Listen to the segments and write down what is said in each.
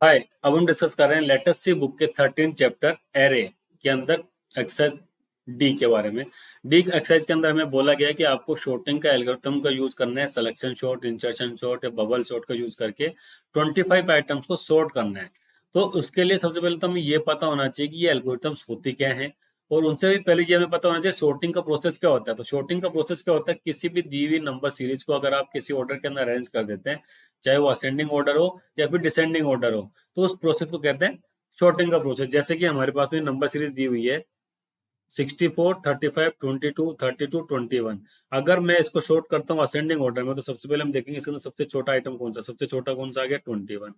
हाय। अब हम डिस्कस कर रहे हैं लेटेस्ट सी बुक के 13 चैप्टर एरे के अंदर एक्सरसाइज डी के बारे में। डी एक्सरसाइज के अंदर हमें बोला गया है कि आपको शॉर्टिंग का एल्गोरिथम का यूज करना है, सिलेक्शन शॉर्ट, इंसर्शन शॉर्ट या बबल शॉर्ट का यूज करके 25 आइटम्स को सॉर्ट करना है। तो उसके लिए सबसे पहले तो हमें ये पता होना चाहिए कि ये एल्गोरिथम्स होती क्या है, और उनसे भी पहले ये हमें पता होना चाहिए शॉर्टिंग का प्रोसेस क्या होता है। तो शॉर्टिंग का प्रोसेस क्या होता है, किसी भी दी हुई नंबर सीरीज को अगर आप किसी ऑर्डर के अंदर अरेंज कर देते हैं, चाहे वो असेंडिंग ऑर्डर हो या फिर डिसेंडिंग ऑर्डर हो, तो उस प्रोसेस को कहते हैं शॉर्टिंग का प्रोसेस। जैसे कि हमारे पास में नंबर सीरीज दी हुई है 64, 35, 22, 32, 21। अगर मैं इसको शॉर्ट करता हूँ असेंडिंग ऑर्डर में, तो सबसे पहले हम देखेंगे इसके अंदर सबसे छोटा आइटम कौन सा, सबसे छोटा कौन सा आ गया 21।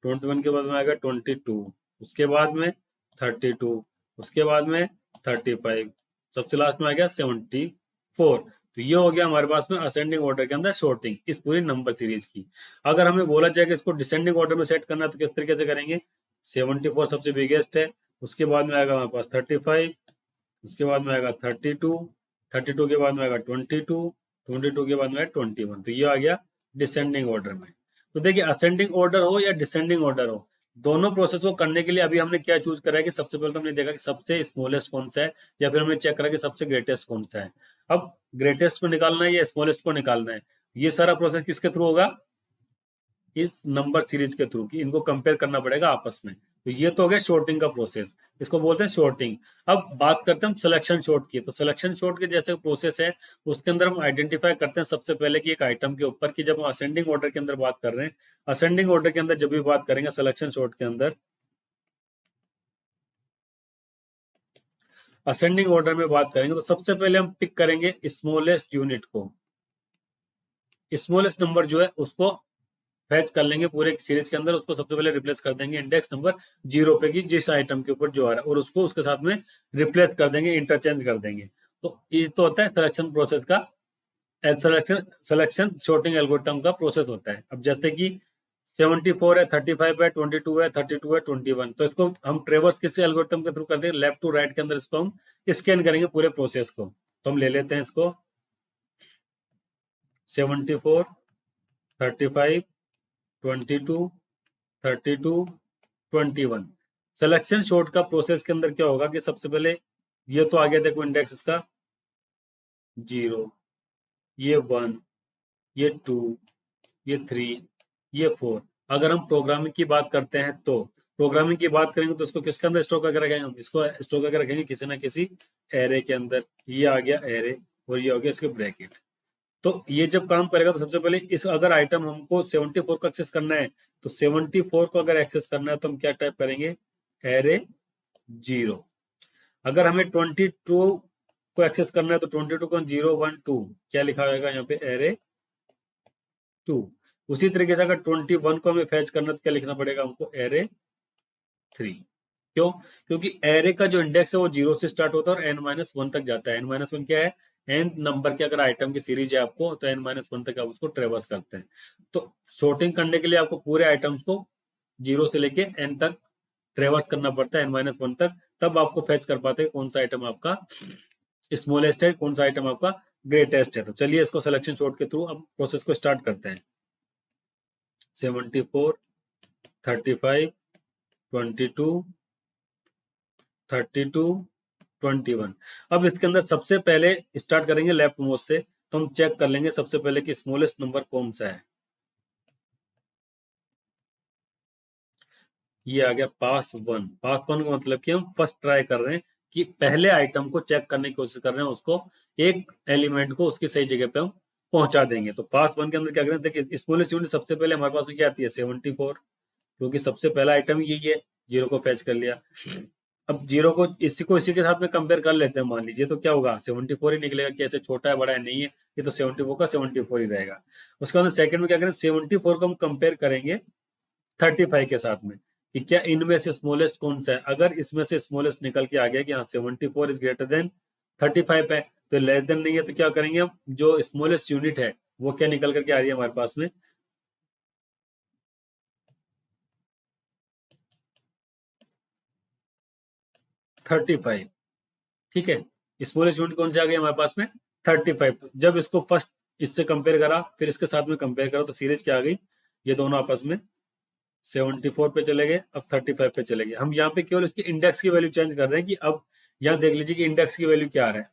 21 के बाद में आ गया 22, उसके बाद में 32, उसके बाद में 35, सबसे लास्ट में आ गया 74। तो ये हो गया हमारे पास में असेंडिंग ऑर्डर के अंदर शॉर्टिंग इस पूरी नंबर सीरीज की। अगर हमें बोला जाए कि इसको डिसेंडिंग ऑर्डर में सेट करना है, तो किस तरीके से करेंगे। 74 सबसे बिगेस्ट है, उसके बाद में आएगा हमारे पास 35, उसके बाद में आएगा 32, 32 के बाद में आएगा 22, 22 के बाद में आएगा 21। तो ये आ गया डिसेंडिंग ऑर्डर में। तो देखिए असेंडिंग ऑर्डर हो या डिसेंडिंग ऑर्डर हो, दोनों प्रोसेस को करने के लिए अभी हमने क्या चूज करा है कि सबसे पहले तो हमने देखा कि सबसे स्मॉलेस्ट कौन सा है, या फिर हमने चेक करा कि सबसे ग्रेटेस्ट कौन सा है। अब ग्रेटेस्ट को निकालना है या स्मॉलेस्ट को निकालना है, ये सारा प्रोसेस किसके थ्रू होगा, इस नंबर सीरीज के थ्रू, कि इनको कंपेयर करना पड़ेगा आपस में। तो ये तो हो गया शॉर्टिंग का प्रोसेस, इसको बोलते हैं शॉर्टिंग। अब बात करते हैं हम सिलेक्शन शॉर्ट की। तो सिलेक्शन शॉर्ट के जैसे प्रोसेस है, उसके अंदर हम आइडेंटिफाई करते हैं सबसे पहले कि एक आइटम के ऊपर, कि जब हम असेंडिंग ऑर्डर के अंदर बात कर रहे हैं, असेंडिंग ऑर्डर के अंदर जब भी बात करेंगे सिलेक्शन शॉर्ट के अंदर, असेंडिंग ऑर्डर में बात करेंगे, तो सबसे पहले हम पिक करेंगे स्मॉलेस्ट यूनिट को। स्मॉलेस्ट नंबर जो है उसको फैच कर लेंगे पूरे सीरीज के अंदर, उसको सबसे पहले रिप्लेस कर देंगे इंडेक्स नंबर 0 पे, की जिस आइटम के ऊपर जो आ रहा है, और उसको उसके साथ में रिप्लेस कर देंगे, इंटरचेंज कर देंगे। तो ये तो होता है सिलेक्शन प्रोसेस का, सिलेक्शन सिलेक्शन शॉर्टिंग एल्गोरिथम का प्रोसेस होता है। अब जैसे कि 74 है, 35 है, 22 है, 32 है, 21, तो इसको हम ट्रेवर्स किस एल्गोरिथम के थ्रू करते हैं, लेफ्ट टू राइट के अंदर इसको हम स्कैन करेंगे पूरे प्रोसेस को। तो हम ले लेते हैं इसको 74, 35, 22, 32, 21। सिलेक्शन शॉर्ट का प्रोसेस के अंदर क्या होगा कि सबसे पहले ये तो आ गया, देखो इंडेक्स इसका 0, ये 1, ये 2, ये 3, ये 4। अगर हम प्रोग्रामिंग की बात करते हैं, तो प्रोग्रामिंग की बात करेंगे तो इसको किसके अंदर स्टोर करके रखेंगे, हम इसको स्टोर करके रखेंगे किसी ना किसी एरे के अंदर। ये आ गया एरे, और ये हो गया इसके ब्रैकेट। तो ये जब काम करेगा, तो सबसे पहले इस अगर आइटम हमको 74 को एक्सेस करना है, तो 74 को अगर एक्सेस करना है तो हम क्या टाइप करेंगे, एरे 0। अगर हमें 22 को एक्सेस करना है, तो 22 को 0, 1, 2 क्या लिखा होगा यहाँ पे, एरे 2। उसी तरीके से अगर 21 को हमें फैच करना है, तो क्या लिखना पड़ेगा हमको, एरे 3। क्यों, क्योंकि एरे का जो इंडेक्स है वो 0 से स्टार्ट होता है और n-1 तक जाता है। n-1 क्या है, n नंबर के अगर आइटम की सीरीज है आपको, तो n-1 तक आप उसको ट्रेवर्स करते हैं। तो सॉर्टिंग करने के लिए आपको पूरे आइटम्स को 0 से लेके n तक ट्रेवर्स करना पड़ता है, n-1 तक, तब आपको फैच कर पाते हैं कौन सा आइटम आपका स्मॉलेस्ट है, कौन सा आइटम आपका ग्रेटेस्ट है। तो चलिए इसको सिलेक्शन शॉर्ट के थ्रू अब प्रोसेस को स्टार्ट करते हैं। 74, 35, 22, 32, 21। अब इसके अंदर सबसे पहले स्टार्ट करेंगे लेफ्ट मोस्ट से, तो हम चेक कर लेंगे सबसे पहले कि स्मॉलेस्ट नंबर कौन सा है। ये आ गया पास वन। पास वन का मतलब कि हम फर्स्ट ट्राई कर रहे हैं, कि पहले आइटम को चेक करने की कोशिश कर रहे हैं, उसको एक एलिमेंट को उसकी सही जगह पे हम पहुंचा देंगे। तो पास वन के अंदर क्या करें, देखिए स्मॉलेस्ट यूनिट सबसे पहले हमारे पास में क्या आती है, 74, क्योंकि सबसे पहला आइटम यही है। 0 को फैच कर लिया। अब 0 को इसी के साथ में कंपेयर कर लेते हैं, मान लीजिए, तो क्या होगा, 74 ही निकलेगा। कैसे, छोटा है बड़ा है, नहीं है, ये तो 74 का 74 ही रहेगा। उसके बाद सेकंड में क्या करें, 74 को हम कंपेयर करेंगे 35 के साथ में, कि क्या इनमें से स्मॉलेस्ट कौन सा है। अगर इसमें से स्मॉलेस्ट निकल के आ गया कि हाँ 74 इज ग्रेटर देन 35 है, तो लेस देन नहीं है, तो क्या करेंगे हम, जो स्मॉलेस्ट यूनिट है वो क्या निकल करके आ रही है हमारे पास में, 35। ठीक है, स्मॉलेस्ट यूनिट कौन सी आ गई हमारे पास में, 35। जब इसको फर्स्ट इससे कंपेयर करा, फिर इसके साथ में कंपेयर करा, तो सीरीज क्या आ गई, ये दोनों आपस में 74 पे चले गए, अब 35 पे चले गए। हम यहाँ पे केवल इसकी इंडेक्स की वैल्यू चेंज कर रहे हैं कि अब यहाँ देख लीजिए कि इंडेक्स की वैल्यू क्या आ रहा है।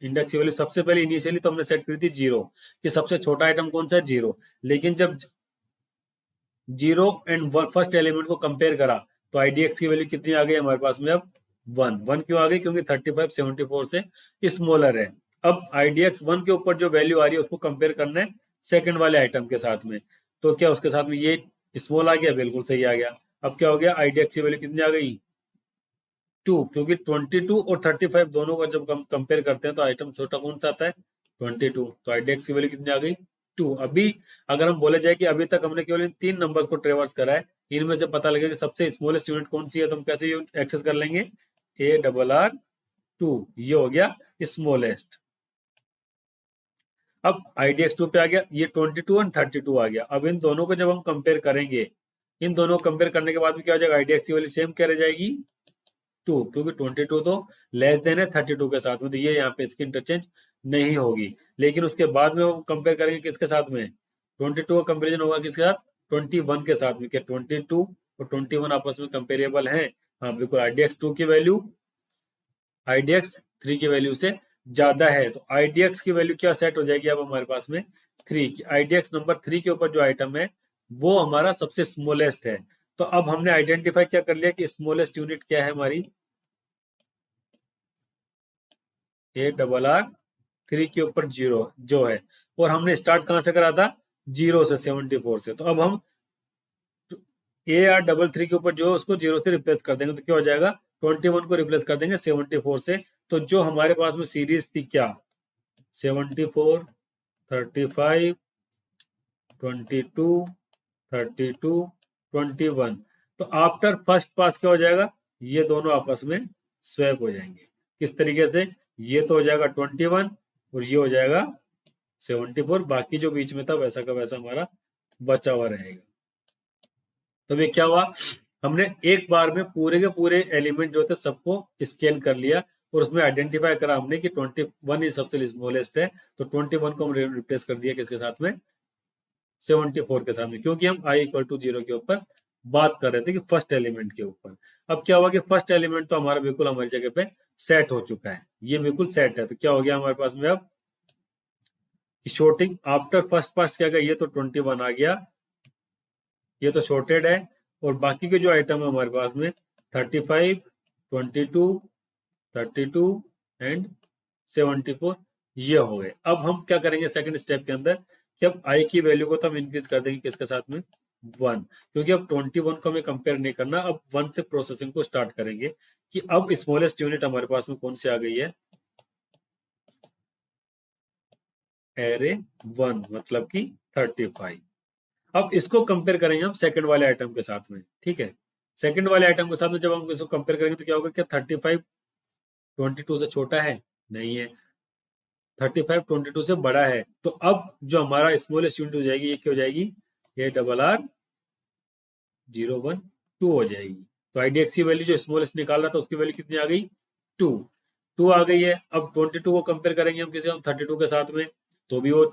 इंडेक्स की वैल्यू सबसे पहले इनिशियली तो हमने सेट करी थी 0, कि सबसे छोटा आइटम कौन सा है 0। लेकिन जब 0 एंड फर्स्ट एलिमेंट को कंपेयर करा तो आईडीएक्स की वैल्यू कितनी आ गई हमारे पास में अब 1 क्यों आ गई, क्योंकि 35 74 से स्मॉलर है। अब आईडीएक्स 1 के ऊपर जो वैल्यू आ रही है उसको कंपेयर करना है सेकंड वाले आइटम के साथ में। तो क्या उसके साथ में ये स्मॉल आ गया, बिल्कुल सही आ गया। अब क्या हो गया, आईडीएक्स की वैल्यू कितनी आ गई 2, क्योंकि 22 और 35 दोनों का जब हम कंपेयर करते हैं तो आइटम छोटा कौन सा आता है 22। तो आईडीएक्स की वैल्यू कितनी आ गई 2। अभी अगर हम बोले जाए कि अभी तक हमने केवल इन 3 नंबर्स को ट्रेवर्स करा है, इनमें से पता लगे कि सबसे स्मॉलेस्ट यूनिट कौन सी है, तो हम कैसे एक्सेस कर लेंगे ARR2, ये हो गया स्मॉलेस्ट। अब आईडीएक्स 2 पे आ गया, ये 22 और 32 आ गया। अब इन दोनों को जब हम कंपेयर करेंगे, इन दोनों को कंपेयर करने के बाद में क्या हो जाएगा, आईडीएक्स की वैल्यू सेम क्या रह जाएगी 2, क्योंकि 22 तो लेस देन है 32 के साथ में, तो ये यहाँ पे इसकी इंटरचेंज नहीं होगी। लेकिन उसके बाद में वो कंपेयर करेंगे किसके साथ में, 22 का कंपेरिजन होगा किसके साथ 21 के साथ में। क्या 22 और 21 आपस में कंपेरेबल है? हाँ बिल्कुल, आईडीएक्स 2 की वैल्यू आईडीएक्स 3 की वैल्यू से ज्यादा है, तो आईडीएक्स की वैल्यू क्या सेट हो जाएगी अब हमारे पास में 3। आईडीएक्स नंबर 3 के ऊपर जो आइटम है वो हमारा सबसे स्मॉलेस्ट है। तो अब हमने आइडेंटिफाई क्या कर लिया कि स्मॉलेस्ट यूनिट क्या है हमारी ARR3 के ऊपर 0 जो है, और हमने स्टार्ट कहां से करा था 0 से 74 से। तो अब हम AR33 के ऊपर जो है उसको 0 से रिप्लेस कर देंगे, तो क्या हो जाएगा 21 को रिप्लेस कर देंगे 74 से। तो जो हमारे पास में सीरीज थी क्या 74 35 22 32 21, तो आफ्टर फर्स्ट पास क्या हो जाएगा, ये दोनों आपस में स्वैप हो जाएंगे। किस तरीके से, ये तो हो जाएगा 21 और ये हो जाएगा 74, बाकी जो बीच में था वैसा का वैसा हमारा बचा हुआ रहेगा। तो ये क्या हुआ, हमने एक बार में पूरे के पूरे एलिमेंट जो थे सबको स्कैन कर लिया और उसमें आइडेंटिफाई करा हमने कि 21 ही सबसे स्मॉलेस्ट है। तो 21 को हम रिप्लेस कर दिया किसके साथ में 74 के साथ में, क्योंकि हम i=0 के ऊपर बात कर रहे थे कि फर्स्ट एलिमेंट के ऊपर। अब क्या हुआ कि फर्स्ट एलिमेंट तो हमारा बिल्कुल हमारी जगह पे सेट हो चुका है, ये बिल्कुल सेट है। तो क्या हो गया हमारे पास में अब शॉर्टिंग आफ्टर फर्स्ट पास क्या गया, ये तो 21 आ गया, ये तो शॉर्टेड है। और बाकी के जो आइटम है हमारे पास में 35 22 32 एंड 74 ये हो गए। अब हम क्या करेंगे सेकंड स्टेप के अंदर कि अब आई की वैल्यू को तो हम इंक्रीज कर देंगे किसके साथ में 1, क्योंकि अब 21 को हमें कंपेयर नहीं करना, अब 1 से प्रोसेसिंग को स्टार्ट करेंगे कि अब स्मॉलेस्ट यूनिट हमारे पास में कौन सी आ गई है array1, मतलब कि 35। अब इसको कंपेयर करेंगे हम सेकंड वाले आइटम के साथ में, ठीक है। सेकंड वाले आइटम के साथ में जब हम इसको कंपेयर करेंगे तो क्या होगा, क्या 35 22 से छोटा है, नहीं है, 35 22 से बड़ा है। तो अब जो हमारा स्मॉलेस्ट यूनिट हो जाएगी ये क्या हो जाएगी ARR012 हो जाएगी। तो आईडीएक्स की वैल्यू जो स्मॉलेस्ट निकाल रहा था उसकी वैल्यू कितनी आ गई 2 आ गई है। अब 22 को कंपेयर करेंगे हम किसी हम 32 के साथ में, तो भी वो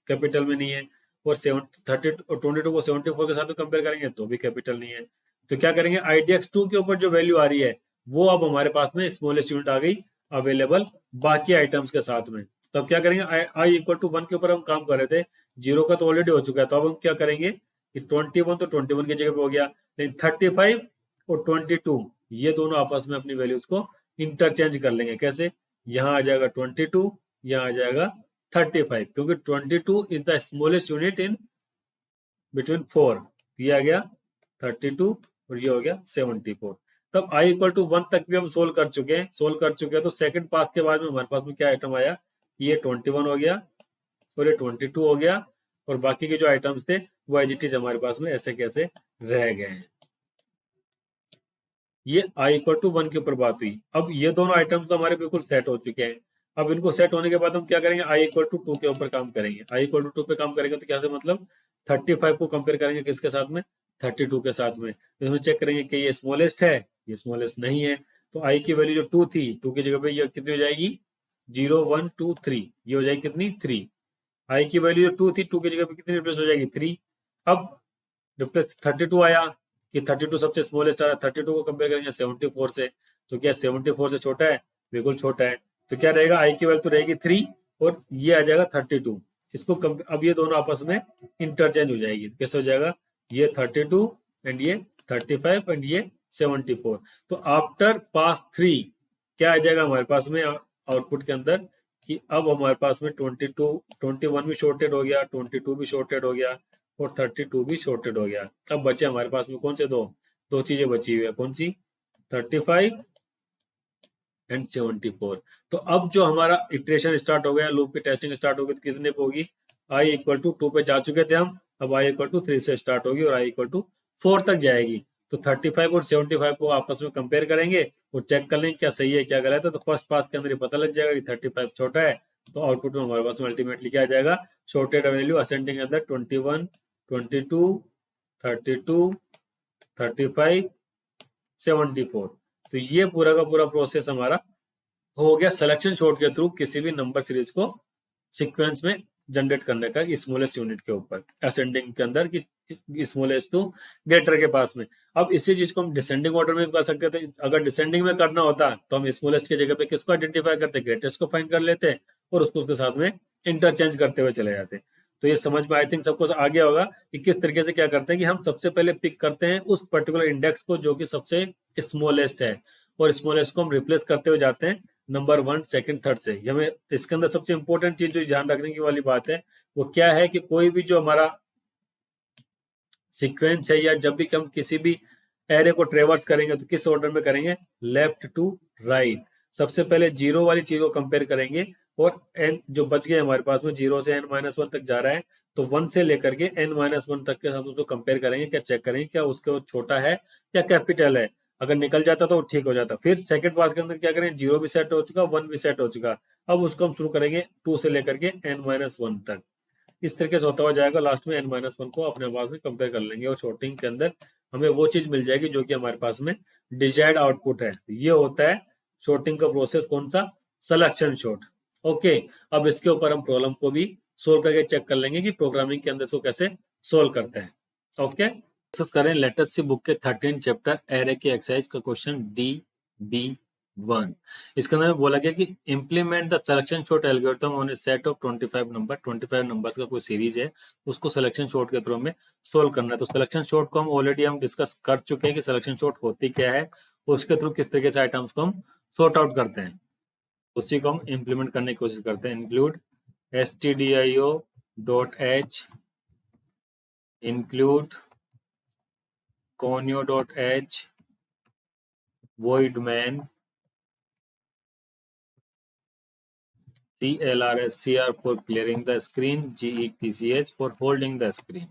कैपिटल में नहीं है। और 22 को 74 के साथ में कंपेयर करेंगे तो भी कैपिटल नहीं है। तो क्या करेंगे IDX2 के ऊपर जो वैल्यू आ रही है वो अब हमारे पास में स्मॉलेस्ट यूनिट आ गई अवेलेबल बाकी आइटम्स के साथ में। तब क्या करेंगे i=1 के ऊपर हम काम कर रहे थे, 0 का तो ऑलरेडी हो चुका है, तो अब हम क्या करेंगे कि 21 तो 21 की जगह पे हो गया, लेकिन 35 और 22 ये दोनों आपस में अपनी वैल्यूज को इंटरचेंज कर लेंगे। कैसे, यहाँ आ जाएगा 22, यहाँ आ जाएगा 35, क्योंकि 22 is the smallest unit in between 4, ये आ गया 32 और ये हो गया 74। तब i=1 तक भी हम सोल्व कर चुके हैं, तो सेकंड पास के बाद में हमारे पास में क्या आइटम आया, ये 21 हो गया और ये 22 हो गया, और बाकी के जो आइटम्स थे वो एज इट इज हमारे पास में ऐसे कैसे रह गए हैं। ये i=1 के ऊपर बात हुई। अब ये दोनों आइटम्स तो हमारे बिल्कुल सेट हो चुके हैं। अब इनको सेट होने के बाद हम क्या करेंगे, i=2 के ऊपर काम करेंगे। i=2 पे काम करेंगे तो क्या से मतलब 35 को कंपेयर करेंगे किसके साथ में 32 के साथ में, तो इसमें चेक करेंगे कि ये स्मॉलेस्ट है, ये स्मॉलेस्ट नहीं है। तो i की वैल्यू जो 2 थी, 2 की जगह पे ये कितनी हो जाएगी 0 1 2 3, ये हो जाएगी कितनी 3। i की वैल्यू जो 2 थी, 2 की जगह पे कितनी रिप्लेस हो जाएगी 3। अब रिप्लेस 32 आया कि 32 सबसे स्मॉलेस्ट आ रहा है, 32 को कंपेयर करेंगे 74 से, तो क्या 74 से छोटा है? बिल्कुल छोटा है। तो क्या रहेगा, आई की वैल्यू तो रहेगी 3 और ये आ जाएगा 32। इसको अब ये दोनों आपस में इंटरचेंज हो जाएगी। कैसे हो जाएगा, ये 32 एंड ये 35 एंड ये 74। तो आफ्टर पास 3 क्या आ जाएगा हमारे पास में आउटपुट के अंदर, कि अब हमारे पास में 21 भी शॉर्टेड हो गया, 22 भी शॉर्टेड हो गया और 32 भी शॉर्टेड हो गया। अब बचे हमारे पास में कौन से दो चीजें बची हुई है, कौन सी, 35 एंड 74। तो अब जो हमारा इटरेशन स्टार्ट हो गया, लूप की टेस्टिंग स्टार्ट हो गई, तो कितने पे होगी, आई इक्वल टू 2 पे जा चुके थे हम, अब आई इक्वल टू 3 से स्टार्ट होगी और आई इक्वल टू 4 तक जाएगी। तो 35 और 75 को आपस में कंपेयर करेंगे और चेक कर लेंगे क्या सही है क्या गलत है। तो फर्स्ट पास के अंदर ये पता लग जाएगा कि 35 छोटा है, तो आउटपुट में हमारे पास में अल्टीमेटली क्या आ जाएगा, शॉर्टेड वैल्यू असेंडिंग के अंदर 21, 22, 32, 35, 74। तो ये पूरा का पूरा प्रोसेस हमारा हो गया सिलेक्शन शॉर्ट के थ्रू किसी भी नंबर सीरीज को सीक्वेंस में जनरेट करने का स्मॉलेस्ट यूनिट के ऊपर, असेंडिंग के अंदर कि स्मॉलेस्ट टू ग्रेटर के पास में। अब इसी चीज को हम डिसेंडिंग ऑर्डर में कर सकते थे। अगर डिसेंडिंग में करना होता तो हम स्मॉलेस्ट की जगह पे किसको आइडेंटिफाई करते, ग्रेटेस्ट को फाइंड कर लेते और उसको उसके साथ में इंटरचेंज करते हुए चले जाते। तो ये समझ में आई थिंक सबको आ गया होगा कि किस तरीके से क्या करते हैं, कि हम सबसे पहले पिक करते हैं उस पर्टिकुलर इंडेक्स को जो कि सबसे स्मॉलेस्ट है और स्मॉलेस्ट को हम रिप्लेस करते हुए जाते हैं नंबर 1, सेकंड, थर्ड से। हमें इसके अंदर सबसे इंपॉर्टेंट चीज जो ध्यान रखने की वाली बात है वो क्या है, कि कोई भी जो हमारा सीक्वेंस है या जब भी हम किसी भी एरे को ट्रेवर्स करेंगे तो किस ऑर्डर में करेंगे, लेफ्ट टू राइट। सबसे पहले जीरो वाली चीज को कंपेयर करेंगे और एन जो बच गए हमारे पास में जीरो से n-1 तक जा रहा है, तो 1 से लेकर के n-1 तक के हम उसको कंपेयर करेंगे, क्या चेक करेंगे क्या उसके वो छोटा है या कैपिटल है। अगर निकल जाता तो ठीक हो जाता। फिर सेकंड पास के अंदर क्या करें, जीरो भी सेट हो चुका, 1 भी सेट हो चुका, अब उसको हम शुरू करेंगे 2 से लेकर के n-1 तक। इस तरीके से होता हुआ जाएगा, लास्ट में n-1 को अपने पास में कंपेयर कर लेंगे और शॉर्टिंग के अंदर हमें वो चीज मिल जाएगी जो कि हमारे पास में डिजायर्ड आउटपुट है। ये होता है शॉर्टिंग का प्रोसेस, कौन सा, सिलेक्शन शॉर्ट। ओके, अब इसके ऊपर हम प्रॉब्लम को भी सोल्व करके चेक कर लेंगे कि प्रोग्रामिंग के अंदर इसको कैसे सोल्व करते हैं। ओके, डिस्कस करें लेटेस्ट सी बुक के 13 चैप्टर एरे के एक्सरसाइज का क्वेश्चन DB1। इसके अंदर बोला गया कि implement the selection short algorithm on A set of 25 number, 25 numbers का कोई सीरीज है, उसको सिलेक्शन शॉर्ट के थ्रू में सोल्व करना है। तो सिलेक्शन शॉर्ट को हम ऑलरेडी डिस्कस कर चुके हैं कि सिलेक्शन शॉर्ट होती क्या है, उसके थ्रू किस तरीके से आइटम्स को हम सॉर्ट आउट करते हैं, उसी को हम इम्प्लीमेंट करने की कोशिश करते हैं। Include stdio.h, include conio.h, void main, CLRSCR for clearing the screen, GETCH for holding the screen।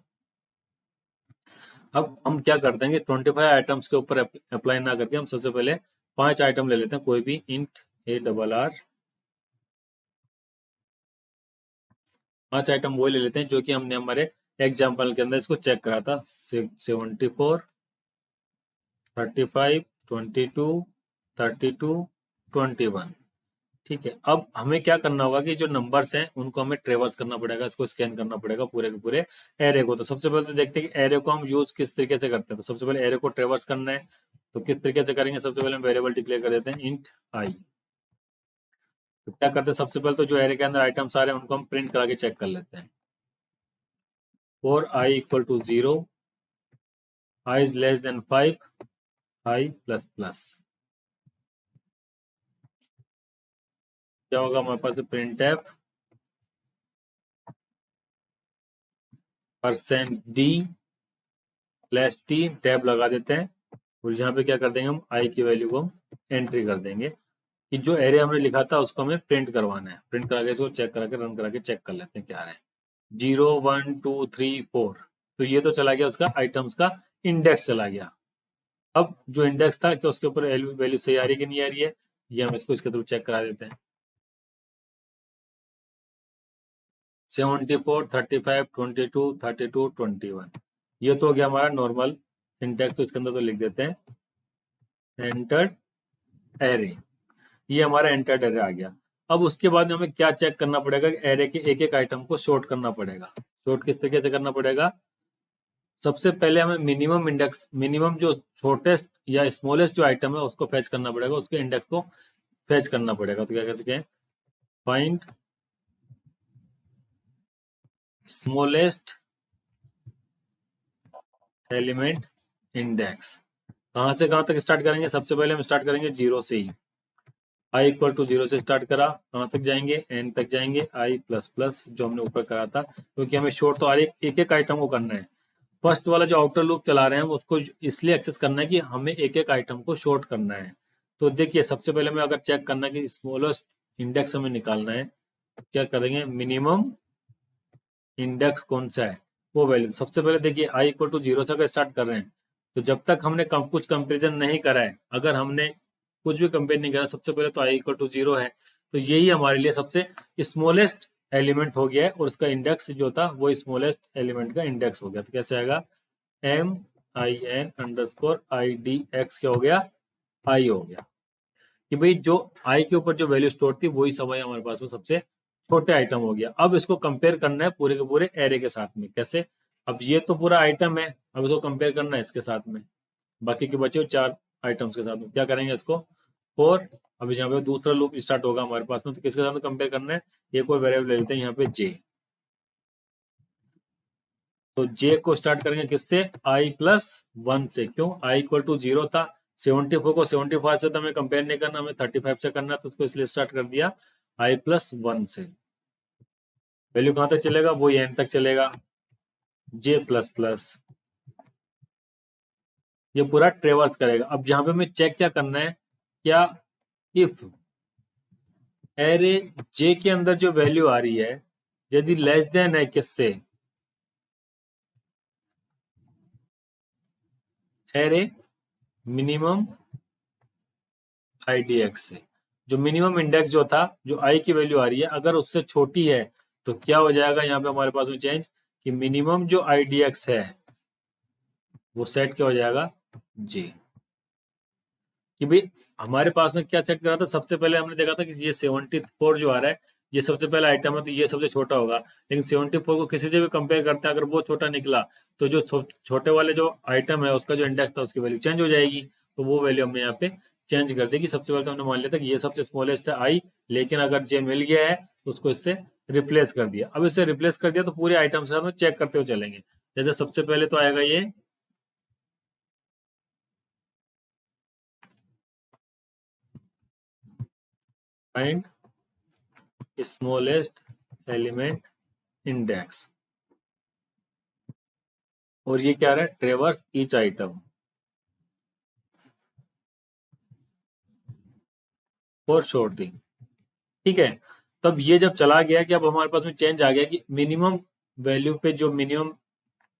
अब हम क्या करते हैं कि 25 आइटम्स के ऊपर अप्लाई ना करके हम सबसे पहले 5 आइटम ले लेते हैं, कोई भी इंट ARR 5 आइटम वो ले लेते हैं जो कि हमने हमारे एग्जाम्पल के अंदर इसको चेक करा था। 74, 35, 22, 32, 21। ठीक है, अब हमें क्या करना होगा कि जो नंबर्स हैं उनको हमें ट्रेवर्स करना पड़ेगा, इसको स्कैन करना पड़ेगा पूरे के पूरे एरे को। तो सबसे पहले तो देखते हैं कि एरे को हम यूज किस तरीके से करते हैं। तो सबसे पहले एरे को ट्रेवर्स करना है, तो किस तरीके से करेंगे, सबसे पहले हम वेरिएबल डिक्लेयर कर देते हैं इंट आई। तो क्या करते हैं, सबसे पहले तो जो एरे के अंदर आइटम्स आ रहे हैं उनको हम प्रिंट करा के चेक कर लेते हैं। For I equal to 0, I is less than 5, I plus plus, क्या होगा हमारे पास प्रिंट एफ %d/t टैब लगा देते हैं और यहाँ पे क्या कर देंगे, हम आई की वैल्यू को एंट्री कर देंगे कि जो एरे हमने लिखा था उसको हमें प्रिंट करवाना है। प्रिंट करा के इसको चेक करा के रन करा के चेक कर लेते हैं क्या आ रहा है। 0, 1, 2, 3, 4, तो ये तो चला गया उसका आइटम्स का इंडेक्स चला गया। अब जो इंडेक्स था कि उसके ऊपर वैल्यू सही आ रही है कि नहीं आ रही है, ये हम इसको इसके थ्रू चेक करा देते हैं। 74, 35, 22, 32, 21, ये तो हो गया हमारा नॉर्मल सिंटैक्स। तो इसके अंदर तो लिख देते हैं एंटर्ड एरे, ये हमारा एंटर्ड एरे आ गया। अब उसके बाद हमें क्या चेक करना पड़ेगा, एरे के एक एक आइटम को शॉर्ट करना पड़ेगा। शॉर्ट किस तरीके से करना पड़ेगा, सबसे पहले हमें मिनिमम इंडेक्स, मिनिमम जो छोटेस्ट या स्मॉलेस्ट जो आइटम है उसको फैच करना पड़ेगा, उसके इंडेक्स को फैच करना पड़ेगा। तो क्या कर सकते हैं, फाइंड स्मॉलेस्ट एलिमेंट इंडेक्स। कहां से कहां तक स्टार्ट करेंगे, सबसे पहले हम स्टार्ट करेंगे जीरो से ही। आई इक्वल टू जीरो से स्टार्ट करा, कहां तक जाएंगे, एन तक जाएंगे, आई प्लस प्लस जो हमने ऊपर करा था, क्योंकि हमें शॉर्ट तो एक एक आइटम को करना है। फर्स्ट वाला जो आउटर लूप चला रहे हैं उसको इसलिए एक्सेस करना है कि हमें एक एक आइटम को शॉर्ट करना है। तो देखिए सबसे पहले हमें अगर चेक करना है कि स्मॉलेस्ट इंडेक्स हमें निकालना है, तो क्या करेंगे, मिनिमम इंडेक्स कौन सा है वो वैल्यू। सबसे पहले देखिए आई इक्वल टू जीरो से अगर स्टार्ट कर रहे हैं, तो जब तक हमने कुछ कंपेरिजन नहीं करा है, अगर हमने कुछ भी कंपेयर नहीं करा, सबसे पहले तो आई इक्वल टू जीरो है, तो यही हमारे लिए सबसे स्मॉलेस्ट एलिमेंट हो गया है, और उसका इंडेक्स जो था वो स्मॉलेस्ट एलिमेंट का इंडेक्स हो गया। तो कैसे आएगा, M I N underscore I D X क्या हो गया, आई हो गया। कि भाई जो आई के ऊपर जो वैल्यू स्टोर थी वही समय हमारे पास में सबसे छोटे आइटम हो गया। अब इसको कंपेयर करना है पूरे के पूरे एरे के साथ में। कैसे, अब ये तो पूरा आइटम है, अब इसको कंपेयर करना है इसके साथ में, बाकी के बचे हुए चार आइटम्स के साथ में। क्या करेंगे इसको, फोर। अब यहाँ पे दूसरा लूप स्टार्ट होगा हमारे पास में, तो किसके साथ में कंपेयर करना है, ये कोई वेरिएबल ले लेते हैं यहाँ पे जे। तो जे को स्टार्ट करेंगे किससे, आई प्लस वन से। क्यों, आई इक्वल टू जीरो था, 74 को 75 से तो हमें कंपेयर नहीं करना, हमें 35 से करना, तो उसको इसलिए स्टार्ट कर दिया आई प्लस वन से। वैल्यू कहां तक चलेगा, वो एन तक चलेगा, जे प्लस प्लस, ये पूरा ट्रेवर्स करेगा। अब यहाँ पे हमें चेक क्या करना है, क्या इफ एरे जे के अंदर जो वैल्यू आ रही है यदि लेस देन है किससे, एरे मिनिमम आईडीएक्स से। जो मिनिमम इंडेक्स जो था, जो आई की वैल्यू आ रही है, अगर उससे छोटी है तो क्या हो जाएगा यहाँ पे हमारे पास में चेंज, कि मिनिमम जो आईडीएक्स है वो सेट क्या हो जाएगा, जी। कि भाई हमारे पास में क्या सेट करा था, सबसे पहले हमने देखा था कि ये 74 जो आ रहा है ये सबसे पहला आइटम है, तो ये सबसे छोटा होगा। लेकिन 74 को किसी से भी कंपेयर करते हैं, अगर वो छोटा निकला तो जो छोटे वाले जो आइटम है उसका जो इंडेक्स था उसकी वैल्यू चेंज हो जाएगी। तो वो वैल्यू हमने यहाँ पे चेंज कर दी कि सबसे पहले तो हमने मान लिया था कि ये सबसे स्मॉलेस्ट है आई, लेकिन अगर जे मिल गया है तो उसको इससे रिप्लेस कर दिया। अब इससे रिप्लेस कर दिया तो पूरे आइटम से हम चेक करते हुए चलेंगे। जैसे सबसे पहले तो आएगा ये फाइंड स्मॉलेस्ट एलिमेंट इंडेक्स, और ये क्या रहा है, traverse each item for sorting. ठीक है, तब ये जब चला गया कि अब हमारे पास में चेंज आ गया कि मिनिमम वैल्यू पे जो मिनिमम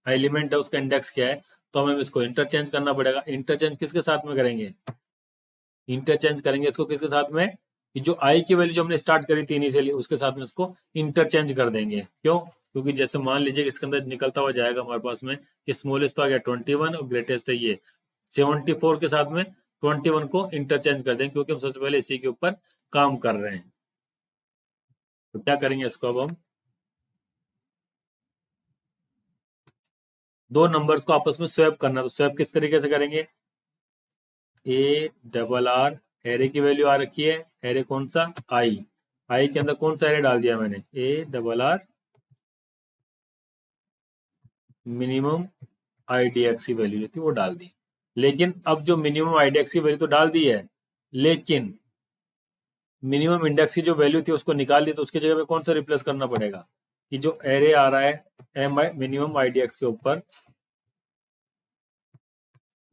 एलिमेंट है उसका इंडेक्स क्या है, तो हमें इसको इंटरचेंज करना पड़ेगा। इंटरचेंज किसके साथ में करेंगे, इंटरचेंज करेंगे इसको किसके साथ में, कि जो आई की वैल्यू जो हमने स्टार्ट करी थी इनिशियली उसके साथ में इसको इंटरचेंज कर देंगे। क्यों, क्योंकि जैसे मान लीजिए इसके अंदर निकलता हुआ जाएगा हमारे पास में कि स्मॉलेस्ट तो आ गया 21 और ग्रेटेस्ट है ये 74 के साथ में 21 को इंटरचेंज कर देंगे, क्योंकि हम सबसे पहले इसी के ऊपर काम कर रहे हैं। तो क्या करेंगे इसको, अब हम दो नंबर्स को आपस में स्वैप करना, तो स्वैप किस तरीके से करेंगे, ए डबल आर, एरे की वैल्यू आ रखी है, एरे कौन सा, आई, आई के अंदर कौन सा एरे डाल दिया मैंने, A double R minimum IDX की वैल्यू जो थी वो डाल दी। लेकिन अब जो मिनिमम आईडीएक्स की वैल्यू तो डाल दी है, लेकिन मिनिमम इंडेक्स की जो वैल्यू थी उसको निकाल दी, तो उसकी जगह पे कौन सा रिप्लेस करना पड़ेगा, कि जो एरे आ रहा है एम आई मिनिमम आईडीएक्स के ऊपर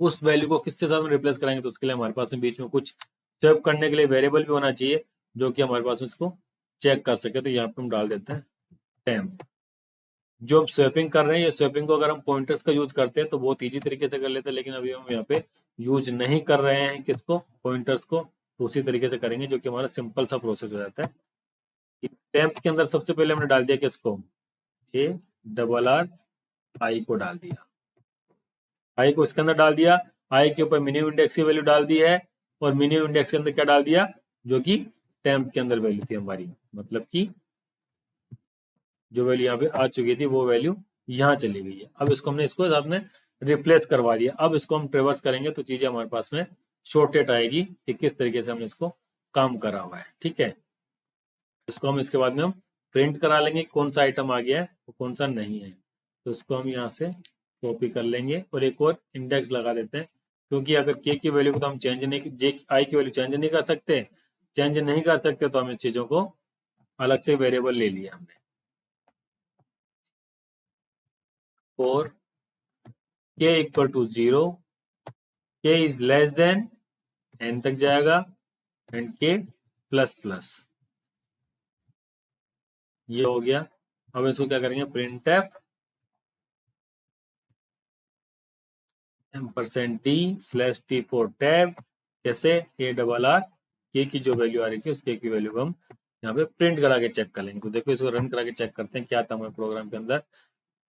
उस वैल्यू को किसके साथ में रिप्लेस कराएंगे, तो उसके लिए हमारे पास में बीच में कुछ स्वैप करने के लिए वेरिएबल भी होना चाहिए जो कि हमारे पास में इसको चेक कर सके। तो यहाँ पे हम डाल देते हैं टेम्प। जो हम स्वैपिंग कर रहे हैं, ये स्वैपिंग को अगर हम पॉइंटर्स का यूज करते हैं तो बहुत ईजी तरीके से कर लेते हैं, लेकिन अभी हम यहाँ पे यूज नहीं कर रहे हैं किसको, पॉइंटर्स को, तो उसी तरीके से करेंगे जो कि हमारा सिंपल सा प्रोसेस हो जाता है। टेम्प के अंदर सबसे पहले हमने डाल दिया किसको, ए डबल आर आई को डाल दिया, आई को इसके अंदर डाल दिया, आई के ऊपर मिनिमम इंडेक्स की वैल्यू डाल दी है, और मिनिमम इंडेक्स के अंदर क्या डाल दिया, जो कि टेम्प के अंदर वैल्यू थी हमारी, मतलब कि जो वैल्यू यहाँ पे आ चुकी थी वो वैल्यू यहाँ चली गई है। अब इसको हमने इसको साथ में रिप्लेस करवा दिया। अब इसको हम ट्रेवर्स करेंगे तो चीजें हमारे पास में शॉर्टेड आएगी कि किस तरीके से हमने इसको काम करा हुआ है। ठीक है, इसको हम इसके बाद में हम प्रिंट करा लेंगे कौन सा आइटम आ गया है और कौन सा नहीं है। तो इसको हम यहाँ से कॉपी कर लेंगे और एक और इंडेक्स लगा देते हैं, क्योंकि अगर के की वैल्यू को तो हम चेंज नहीं, जे आई की वैल्यू चेंज नहीं कर सकते, चेंज नहीं कर सकते तो हम इस चीजों को अलग से वेरिएबल ले लिया हमने। और के इक्वल टू 0, के इज लेस देन एन तक जाएगा एंड के प्लस प्लस, ये हो गया। अब इसको क्या करेंगे, print F %d/t for tab, कैसे ए डबल आर के की जो वैल्यू आ रही थी उस के की वैल्यू को हम यहाँ पे प्रिंट करा के चेक कर लेंगे। तो देखो इसको रन करा के चेक करते हैं क्या था हमारे प्रोग्राम के अंदर।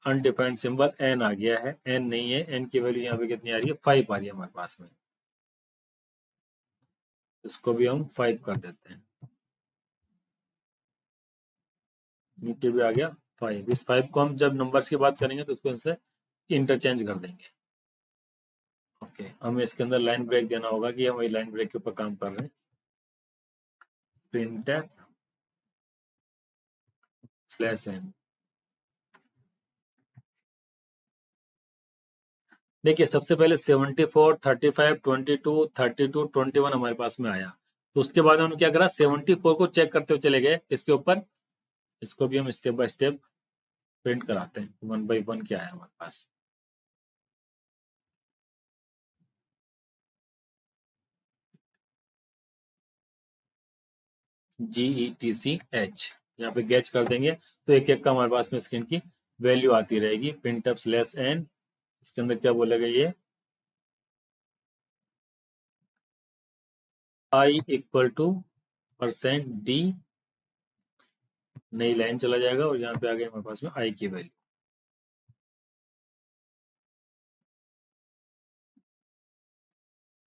अनडिफाइंड सिंबल एन आ गया है, एन नहीं है, एन की वैल्यू यहाँ पे कितनी आ रही है, 5 आ रही है हमारे पास में। इसको भी हम 5 कर देते हैं, नीचे भी आ गया 5। इस 5 को हम जब नंबर्स की बात करेंगे तो उसको इससे इंटरचेंज कर देंगे। ओके, हमें इसके अंदर लाइन ब्रेक देना होगा कि हम वही लाइन ब्रेक के ऊपर काम कर रहे हैं। प्रिंट /n, देखिए सबसे पहले 74, 35, 22, 32, 21 हमारे पास में आया। तो उसके बाद हमने क्या करा, 74 को चेक करते हुए चले गए इसके ऊपर। इसको भी हम स्टेप बाय स्टेप प्रिंट कराते हैं, 1 by 1 क्या है हमारे पास। GETCH यहाँ पे गैच कर देंगे तो एक एक का हमारे पास में स्क्रीन की वैल्यू आती रहेगी। प्रिंट /n, इसके अंदर क्या बोलेगा ये, i इक्वल टू %d, नई लाइन चला जाएगा और यहाँ पे आ गया हमारे पास में i की वैल्यू।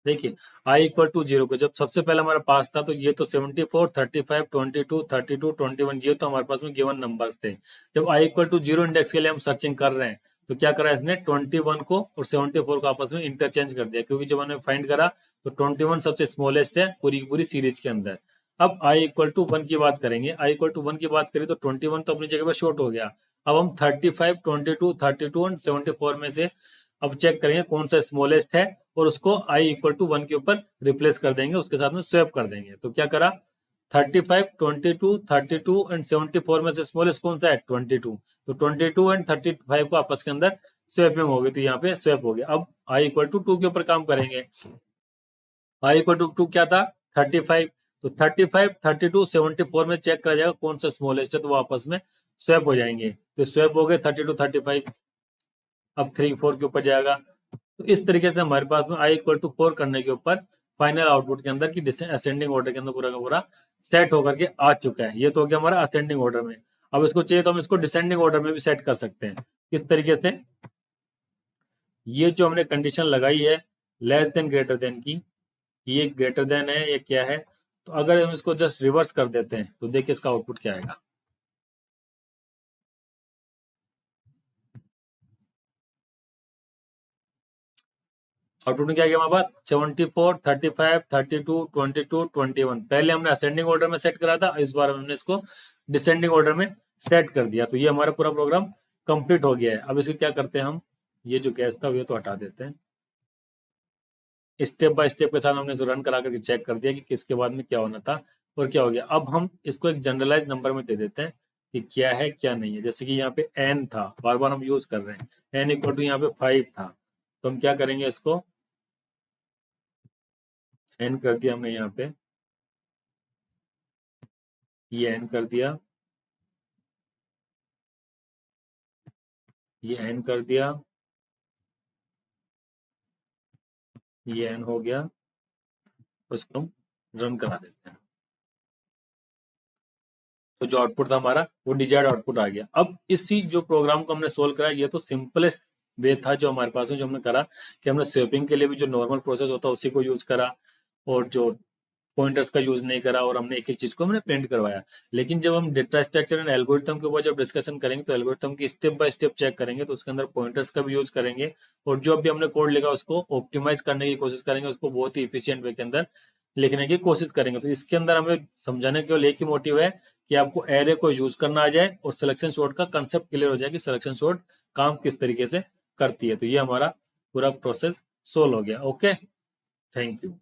देखिए i इक्वल टू 0 को जब सबसे पहले हमारा पास था तो ये तो 74, 35, 22, 32, 21 ये तो हमारे पास में गिवन नंबर्स थे। जब i इक्वल टू 0 इंडेक्स के लिए हम सर्चिंग कर रहे हैं तो क्या करा इसने, 21 को और 74 को आपस में इंटरचेंज कर दिया, क्योंकि जब हमने फाइंड करा तो 21 सबसे स्मॉलेस्ट है पूरी की पूरी सीरीज के अंदर। अब i इक्वल टू 1 की बात करेंगे, i इक्वल टू 1 की बात करें तो 21 तो अपनी जगह पर शॉर्ट हो गया। अब हम 35, 22, 32 एंड 74 में से अब चेक करेंगे कौन सा स्मॉलेस्ट है और उसको i इक्वल टू 1 के ऊपर रिप्लेस कर देंगे, उसके साथ में स्वैप कर देंगे। तो क्या करा, 35, 22, 32 एंड 74 में से स्मॉलेस्ट कौन सा है, 22। तो 22 एंड 35 को आपस के अंदर स्वैपिंग हो गई, तो यहाँ पे स्वैप हो गया। अब i इक्वल टू 2 के ऊपर काम करेंगे। i इक्वल टू 2 क्या था, 35। तो 35, 32, 74 में चेक करा जाएगा कौन सा स्मॉलेस्ट है, तो वो आपस में स्वैप हो जाएंगे। तो स्वैप हो गए 32, 35। अब 3, 4 के ऊपर जाएगा। तो इस तरीके से हमारे पास में i इक्वल टू 4 करने के ऊपर फाइनल आउटपुट के अंदर की असेंडिंग ऑर्डर के अंदर पूरा का पूरा सेट होकर के आ चुका है। ये तो हो गया हमारा असेंडिंग ऑर्डर में। अब इसको चाहिए तो हम इसको डिसेंडिंग ऑर्डर में भी सेट कर सकते हैं। किस तरीके से, ये जो हमने कंडीशन लगाई है लेस देन ग्रेटर देन की, ये ग्रेटर देन है, ये क्या है, तो अगर हम इसको जस्ट रिवर्स कर देते हैं तो देखिए इसका आउटपुट क्या आएगा। आउटपुट में क्या गया हमारे पास, 74, 35, 32, 22, 21। पहले हमने असेंडिंग ऑर्डर में सेट करा था, इस बार हमने इसको डिसेंडिंग ऑर्डर में सेट कर दिया। तो ये हमारा पूरा प्रोग्राम कंप्लीट हो गया है। अब इसे क्या करते हैं हम, ये जो गैस था ये तो हटा देते हैं। स्टेप बाय स्टेप के साथ हमने रन करा करके चेक कर दिया कि किसके बाद में क्या होना था और क्या हो गया। अब हम इसको एक जनरलाइज नंबर में दे देते हैं कि क्या है क्या नहीं है। जैसे कि यहाँ पे n था, बार बार हम यूज कर रहे हैं, n इक्वल टू यहाँ पे 5 था, तो हम क्या करेंगे, इसको n कर दिया हमने, यहाँ पे ये n कर दिया, ये n कर दिया, ये n हो गया, उसको हम रन करा देते हैं। तो जो आउटपुट था हमारा वो डिजायर्ड आउटपुट आ गया। अब इसी जो प्रोग्राम को हमने सोल्व करा, ये तो सिंपलेस्ट वे था जो हमारे पास में, जो हमने करा कि हमने स्वेपिंग के लिए भी जो नॉर्मल प्रोसेस होता है उसी को यूज करा, और जो पॉइंटर्स का यूज नहीं करा और हमने एक एक चीज को हमने प्रिंट करवाया। लेकिन जब हम डेटा स्ट्रक्चर एंड एल्गोरिथम के ऊपर जब डिस्कशन करेंगे तो एल्गोरिथम की स्टेप बाय स्टेप चेक करेंगे, तो उसके अंदर पॉइंटर्स का भी यूज करेंगे और जो अभी हमने कोड लिखा उसको ऑप्टिमाइज करने की कोशिश करेंगे, उसको बहुत ही इफिशियंट वे के अंदर लिखने की कोशिश करेंगे। तो इसके अंदर हमें समझाने केवल एक ही मोटिव है कि आपको एरे को यूज करना आ जाए और सिलेक्शन सॉर्ट का कंसेप्ट क्लियर हो जाए कि सिलेक्शन सॉर्ट काम किस तरीके से करती है। तो ये हमारा पूरा प्रोसेस सोल्व हो गया। Okay, thank you.